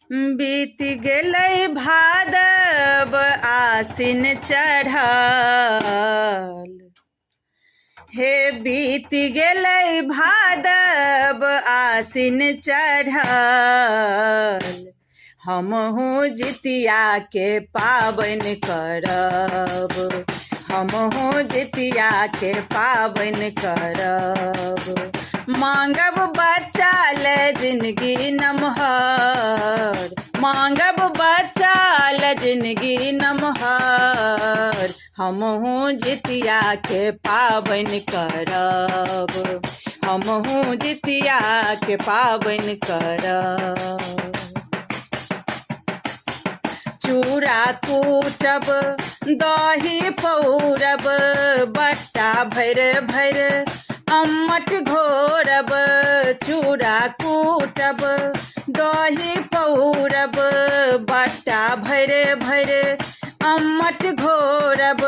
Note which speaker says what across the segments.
Speaker 1: बीत गेलै भादव आसिन चढ़ल। हे बीत गेलै भादव आसिन चढ़ल। हमहूँ जितिया के पाबनि करब, हमहूँ जितिया के पाबनि करब। मांगब बच्चा ले जिंदगी नमहर, मांगब बच्चा ले जिंदगी नमहर। हमहूँ जितिया के पाबनि करब, हमहूँ जितिया के पाबनि करब। चूड़ा कूटब दही पौरब, बट्टा भैर भैर अम्मट घोरब। चूड़ा कूटब दही पौरब, बट्टा भैर भैर अम्मट घोरब।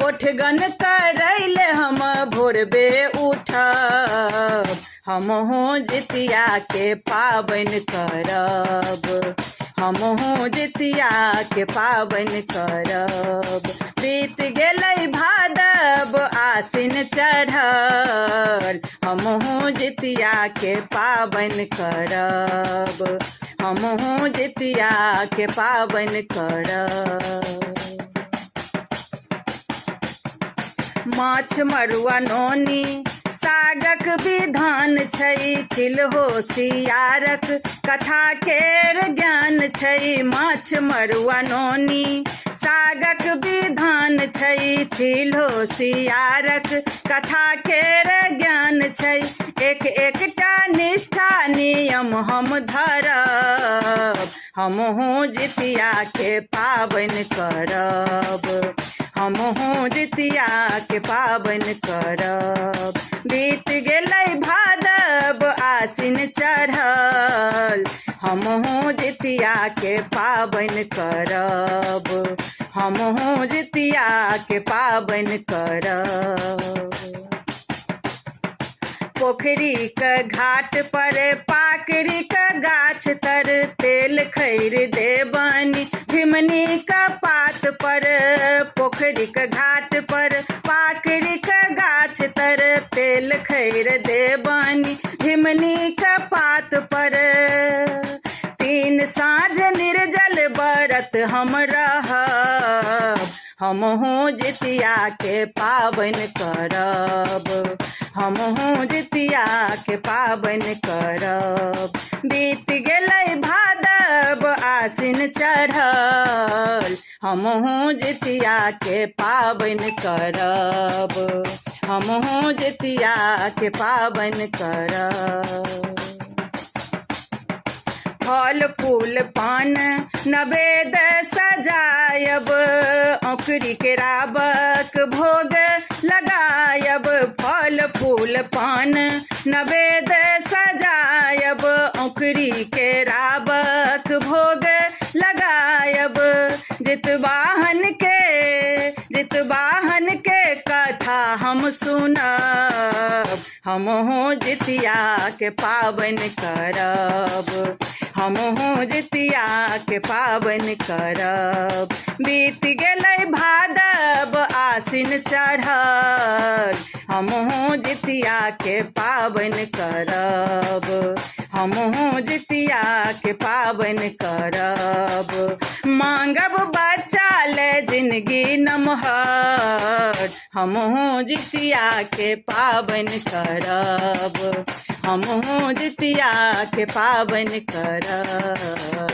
Speaker 1: ओठगन करैले हम भोरबे उठब, हमहूँ जितिया के पाबनि करब, हमहूँ जितिया के पाबनि करब। बीत गेलै भादव आसिन चढ़ल, हमहूँ जितिया के पाबनि करब, हमहूँ जितिया के पाबनि करब। माछ मरुआ नोनी सागक विधान छै, चिल्हो सियारक कथा केर ज्ञान छै। माछ मरुआ नोनी सागक विधान छै, चिल्हो सियारक कथा केर ज्ञान छै। एक एकटा निष्ठा नियम हम धरब, हमहूँ जितिया के पाबनि करब, हमहूँ जितिया के पाबनि करब। बीत गेलै भादव आसिन चढ़ल, हमहूँ जितिया के पाबनि करब, हमहूँ जितिया के पाबनि करब। पोखरी के घाट पर पाकरी के गाछ तर, तेल खैर देबनी भिमनी के पात पर। पोखरी के घाट पर पाकरी के गाछ तर, तेल खैर देबनी भिमनी के पात पर। तीन साँझ निर्जल व्रत हम रहब, हमहूँ जितिया के पाबनि करब, हमहूँ जितिया के पाबनि करब। बीत गेलै भादव आसिन चढ़ल, हमहूँ जितिया के पाबनि करब, हमहूँ जितिया के पाबनि करब। फल फूल पान नवेद सजायब, औखरी के राबक भोग लगायब। फल फूल पान नवेद सजायब, औखरी के राबक भोग लगायब। जितवाहन के कथा हम सुनब, हमहूँ जितिया के पाबनि करब, हमहूँ जितिया के पाबनि करब। बीत गेलै भादव आसिन चढ़ल, हमहूँ जितिया के पाबनि करब, हमहूँ जितिया के पाबनि करब। मांगब बच्चा ले जिंदगी नमहर, हमहूँ जितिया के पाबनि करब, हमहूँ जितिया के पाबनि करब।